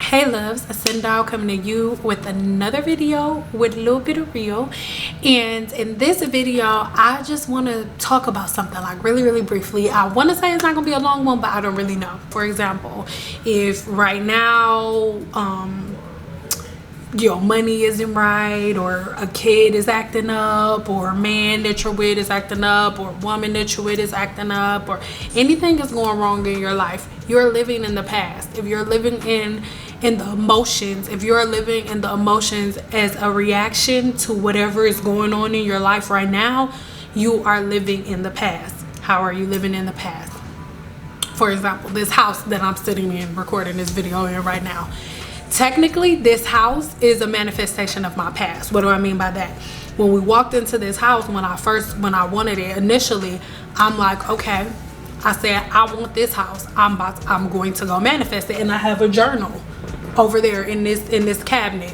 Hey loves, Ascendal coming to you with another video with a little bit of real. And in this video I just want to talk about something like really briefly. I want to say it's not gonna be a long one, but I don't really know. For example, if right now your money isn't right, or a kid is acting up, or a man that you're with is acting up, or a woman that you're with is acting up, or anything is going wrong in your life, you're living in the past. If you're living in the emotions, if you're living in the emotions as a reaction to whatever is going on in your life right now, you are living in the past. How are you living in the past? For example, this house that I'm sitting in recording this video in right now, technically this house is a manifestation of my past. What do I mean by that? When we walked into this house, when I wanted it initially, I'm like, okay, I said I want this house, I'm going to go manifest it. And I have a journal over there in this cabinet.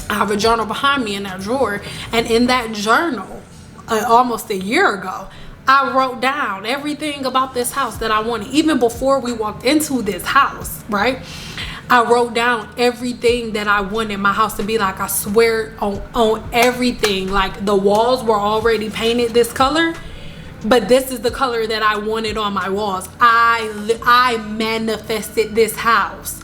I have a journal behind me in that drawer, and in that journal almost a year ago I wrote down everything about this house that I wanted. Even before we walked into this house, right, I wrote down everything that I wanted my house to be like. I swear on everything. Like, the walls were already painted this color, but this is the color that I wanted on my walls. I manifested this house.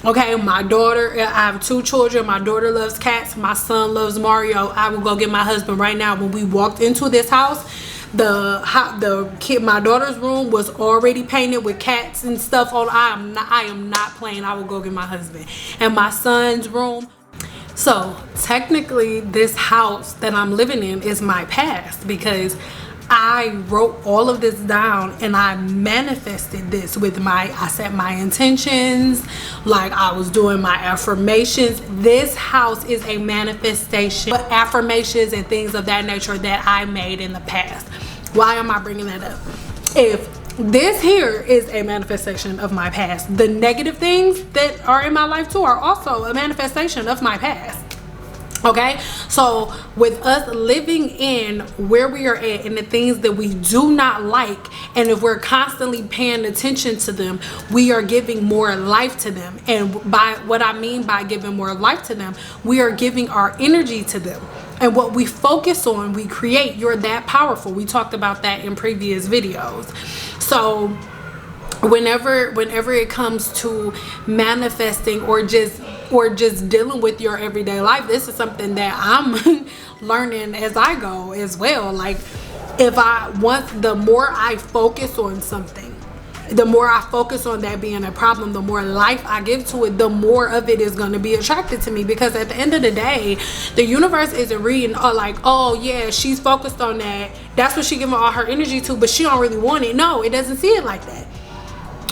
Okay, my daughter, I have 2 children. My daughter loves cats. My son loves Mario. I will go get my husband right now. When we walked into this house, my daughter's room was already painted with cats and stuff on. I am not playing. I will go get my husband. And my son's room. So technically this house that I'm living in is my past, because I wrote all of this down and I manifested this with I set my intentions, like I was doing my affirmations. This house is a manifestation, affirmations and things of that nature that I made in the past. Why am I bringing that up? If this here is a manifestation of my past, the negative things that are in my life too are also a manifestation of my past. Okay, so with us living in where we are at and the things that we do not like, and if we're constantly paying attention to them, we are giving more life to them. And by what I mean by giving more life to them, we are giving our energy to them. And what we focus on, we create. You're that powerful. We talked about that in previous videos. So whenever it comes to manifesting or just dealing with your everyday life, this is something that I'm learning as I go as well. Like, the more I focus on something, the more I focus on that being a problem, the more life I give to it, the more of it is going to be attracted to me. Because at the end of the day, the universe isn't reading like, oh yeah, she's focused on that, that's what she giving all her energy to, but she don't really want it. No, it doesn't see it like that.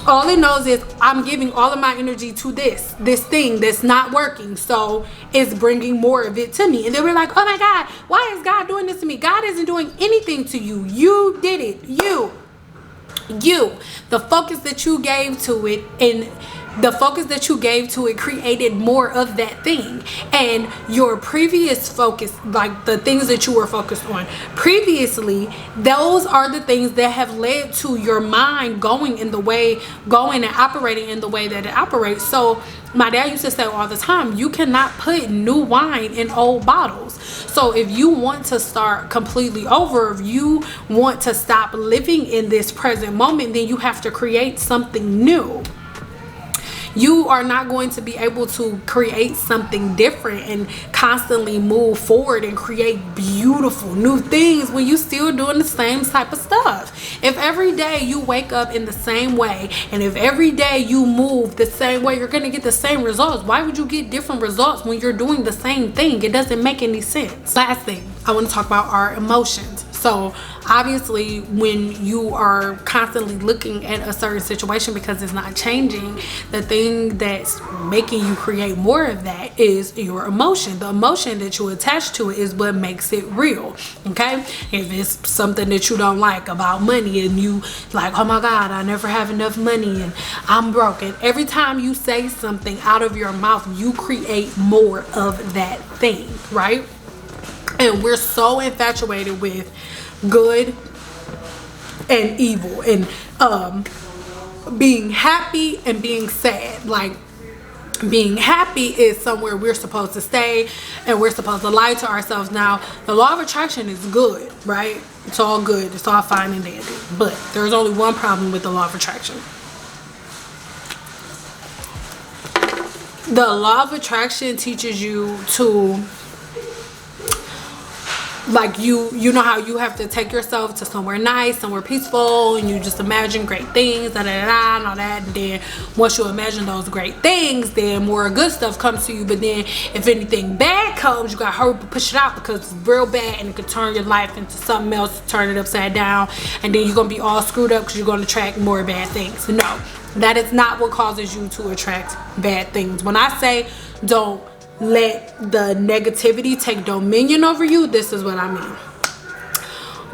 All it knows is I'm giving all of my energy to this thing that's not working, so it's bringing more of it to me. And then we're like, oh my God, why is God doing this to me? God isn't doing anything to you. You did it. You, the focus that you gave to it, and the focus that you gave to it created more of that thing. And your previous focus, like the things that you were focused on previously, those are the things that have led to your mind going and operating in the way that it operates. So my dad used to say all the time, you cannot put new wine in old bottles. So if you want to start completely over, if you want to stop living in this present moment, then you have to create something new. You are not going to be able to create something different and constantly move forward and create beautiful new things when you still doing the same type of stuff. If every day you wake up in the same way, and if every day you move the same way, you're going to get the same results. Why would you get different results when you're doing the same thing? It doesn't make any sense. Last thing, I want to talk about our emotions. So obviously when you are constantly looking at a certain situation because it's not changing, the thing that's making you create more of that is your emotion. The emotion that you attach to it is what makes it real. Okay, if it's something that you don't like about money, and you like, oh my God, I never have enough money and I'm broken, every time you say something out of your mouth, you create more of that thing, right? And we're so infatuated with good and evil, and being happy and being sad. Like, being happy is somewhere we're supposed to stay and we're supposed to lie to ourselves. Now, the law of attraction is good, right? It's all good. It's all fine and dandy. But there's only one problem with the law of attraction. The law of attraction teaches you to, like, you know how you have to take yourself to somewhere nice, somewhere peaceful, and you just imagine great things, da da da, and all that. And then once you imagine those great things, then more good stuff comes to you. But then if anything bad comes, you gotta hurry up and push it out, because it's real bad and it could turn your life into something else, turn it upside down, and then you're gonna be all screwed up because you're gonna attract more bad things. No, that is not what causes you to attract bad things. When I say don't let the negativity take dominion over you, this is what I mean.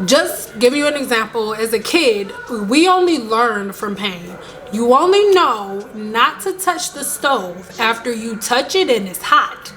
Just giving you an example, as a kid, we only learn from pain. You only know not to touch the stove after you touch it and it's hot.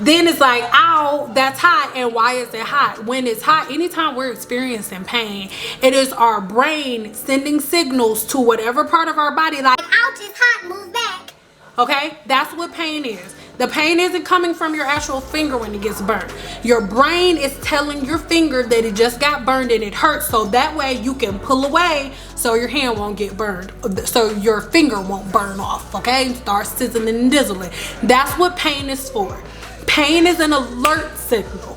Then it's like, ow, that's hot. And why is it hot? When it's hot, anytime we're experiencing pain, it is our brain sending signals to whatever part of our body, like, ouch, it's hot, move back. Okay, that's what pain is. The pain isn't coming from your actual finger when it gets burned. Your brain is telling your finger that it just got burned and it hurts, so that way you can pull away so your hand won't get burned, so your finger won't burn off, okay? Start sizzling and dizzling. That's what pain is for. Pain is an alert signal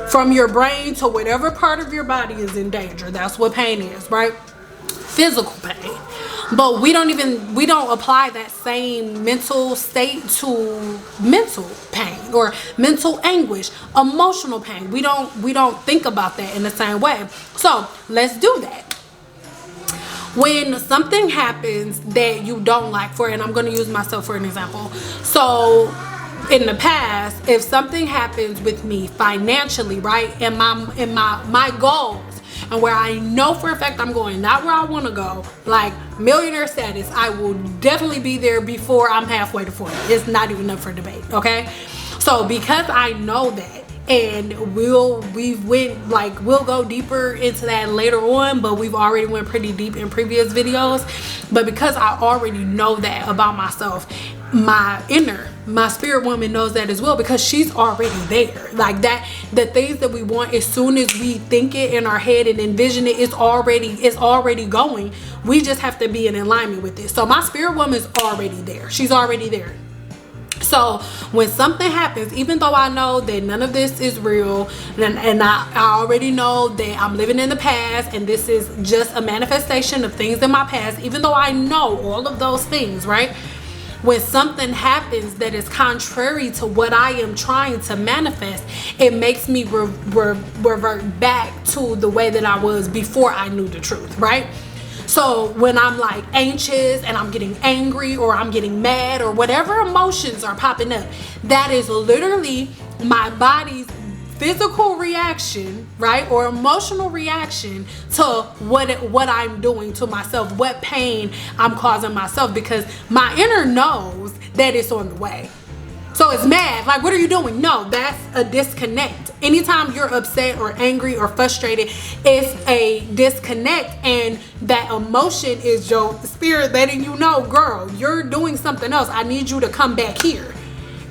from your brain to whatever part of your body is in danger. That's what pain is, right? Physical pain. But we don't apply that same mental state to mental pain or mental anguish, emotional pain. We don't think about that in the same way. So let's do that. When something happens that you don't like, and I'm going to use myself for an example. So in the past, if something happens with me financially, right, and my goals, and where I know for a fact I'm going, not where I want to go, like millionaire status, I will definitely be there before I'm halfway to 40. It's not even up for debate, okay? So because I know that, and we'll go deeper into that later on, but we've already went pretty deep in previous videos. But because I already know that about myself, my spirit woman knows that as well, because she's already there. Like that, the things that we want, as soon as we think it in our head and envision it, it's already going. We just have to be in alignment with it. So my spirit woman is already there. She's already there. So when something happens, even though I know that none of this is real, and I already know that I'm living in the past and this is just a manifestation of things in my past, even though I know all of those things, right? When something happens that is contrary to what I am trying to manifest, it makes me revert back to the way that I was before I knew the truth, right? So when I'm like anxious and I'm getting angry or I'm getting mad or whatever emotions are popping up, that is literally my body's physical reaction, right, or emotional reaction to what I'm doing to myself, what pain I'm causing myself, because my inner knows that it's on the way. So it's mad, like, what are you doing? No, that's a disconnect. Anytime you're upset or angry or frustrated, it's a disconnect, and that emotion is your spirit letting you know, girl, you're doing something else. I need you to come back here.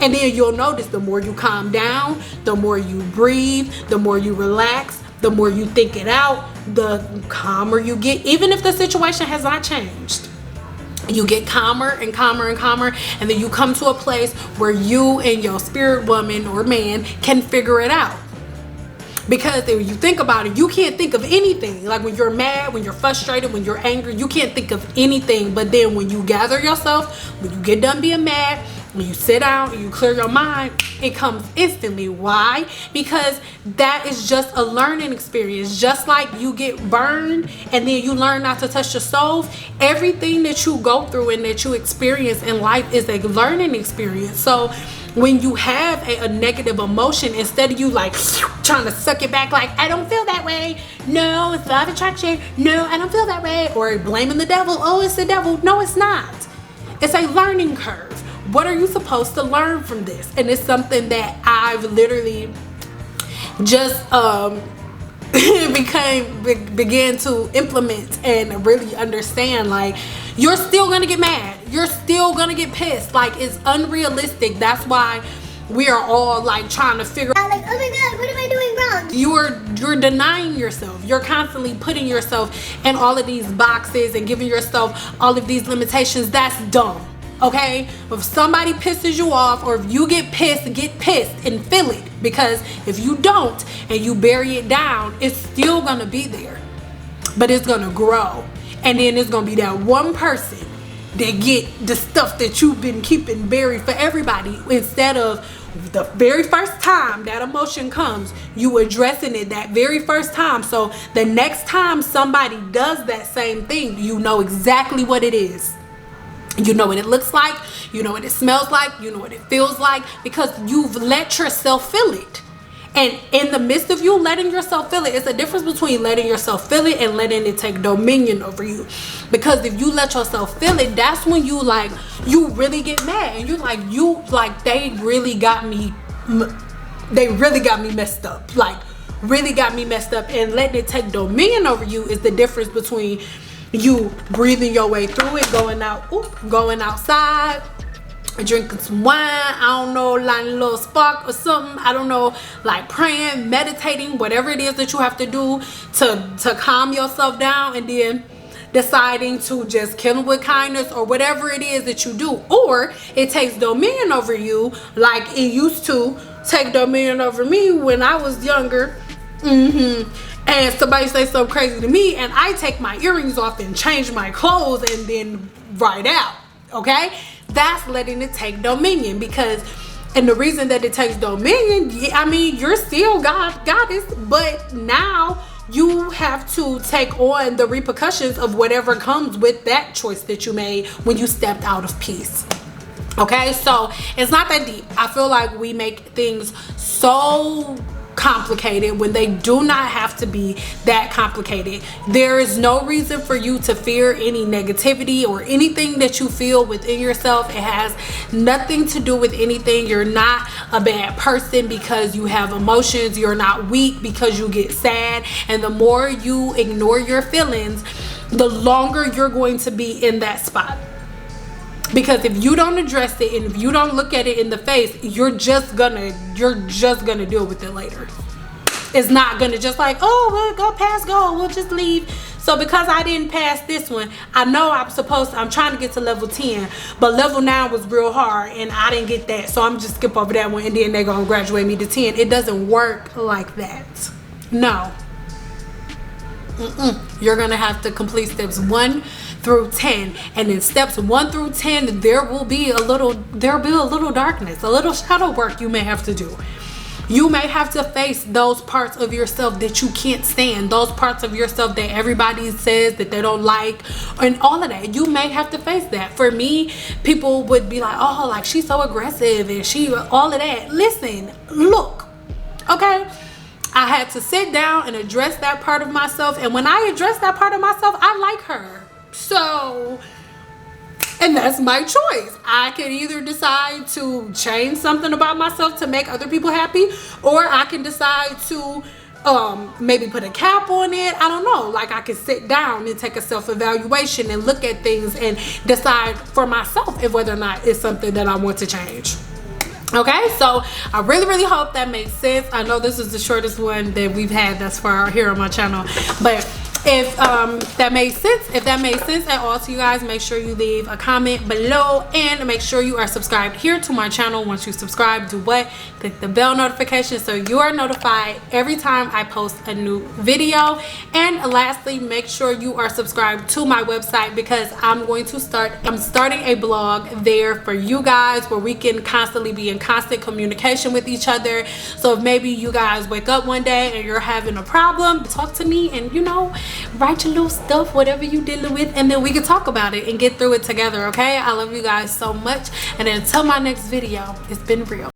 And then you'll notice the more you calm down, the more you breathe, the more you relax, the more you think it out, the calmer you get, even if the situation has not changed. You get calmer and calmer and calmer, and then you come to a place where you and your spirit woman or man can figure it out. Because if you think about it, you can't think of anything. Like when you're mad, when you're frustrated, when you're angry, you can't think of anything. But then when you gather yourself, when you get done being mad, when you sit down and you clear your mind, it comes instantly. Why? Because that is just a learning experience. Just like you get burned and then you learn not to touch the stove, everything that you go through and that you experience in life is a learning experience. So when you have a negative emotion, instead of you like trying to suck it back, like, I don't feel that way, no, it's law of attraction, no, I don't feel that way, or blaming the devil, oh, it's the devil. No, it's not. It's a learning curve. What are you supposed to learn from this? And it's something that I've literally just began to implement and really understand. Like, you're still gonna get mad. You're still gonna get pissed. Like, it's unrealistic. That's why we are all like trying to figure out, like, oh my god, what am I doing wrong? You're denying yourself. You're constantly putting yourself in all of these boxes and giving yourself all of these limitations. That's dumb. Okay? If somebody pisses you off, or if you get pissed and feel it. Because if you don't and you bury it down, it's still gonna be there. But it's gonna grow. And then it's gonna be that one person that get the stuff that you've been keeping buried for everybody, instead of the very first time that emotion comes, you addressing it that very first time. So the next time somebody does that same thing, you know exactly what it is. You know what it looks like, you know what it smells like, you know what it feels like, because you've let yourself feel it. And in the midst of you letting yourself feel it, it's a difference between letting yourself feel it and letting it take dominion over you. Because if you let yourself feel it, that's when you really get mad. And you're like, they really got me messed up. Like, really got me messed up. And letting it take dominion over you is the difference between you breathing your way through it, going outside, drinking some wine, I don't know, like a little spark or something, I don't know, like praying, meditating, whatever it is that you have to do to calm yourself down, and then deciding to just kill them with kindness, or whatever it is that you do. Or it takes dominion over you, like it used to take dominion over me when I was younger. And somebody say something crazy to me, and I take my earrings off and change my clothes and then ride out. Okay, that's letting it take dominion. Because, and the reason that it takes dominion, I mean, you're still goddess, but now you have to take on the repercussions of whatever comes with that choice that you made when you stepped out of peace. Okay, so it's not that deep. I feel like we make things so complicated when they do not have to be that complicated. There is no reason for you to fear any negativity or anything that you feel within yourself. It has nothing to do with anything. You're not a bad person because you have emotions. You're not weak because you get sad. And the more you ignore your feelings, the longer you're going to be in that spot. Because if you don't address it and if you don't look at it in the face, you're just gonna deal with it later. It's not gonna just like, oh, we'll go past go, we'll just leave. So because I didn't pass this one, I know I'm trying to get to level 10, but level 9 was real hard and I didn't get that, so I'm just skip over that one and then they're gonna graduate me to 10. It doesn't work like that. No. You're gonna have to complete steps 1 through 10, and in steps 1 through 10 there'll be a little darkness, a little shadow work you may have to do. You may have to face those parts of yourself that you can't stand, those parts of yourself that everybody says that they don't like, and all of that. You may have to face that. For me, people would be like, oh, like she's so aggressive and she all of that. Listen, look, okay, I had to sit down and address that part of myself, and when I address that part of myself, I like her. So, and that's my choice. I can either decide to change something about myself to make other people happy, or I can decide to maybe put a cap on it. I don't know. Like, I can sit down and take a self-evaluation and look at things and decide for myself if whether or not it's something that I want to change. Okay, so I really hope that makes sense. I know this is the shortest one that we've had thus far here on my channel, but if that made sense at all to you guys, make sure you leave a comment below and make sure you are subscribed here to my channel. Once you subscribe, do what? Click the bell notification so you are notified every time I post a new video. And lastly, make sure you are subscribed to my website, because I'm starting a blog there for you guys where we can constantly be in constant communication with each other. So if maybe you guys wake up one day and you're having a problem, talk to me and, you know, write your little stuff, whatever you dealing with, and then we can talk about it and get through it together. Okay, I love you guys so much, and until my next video, it's been real.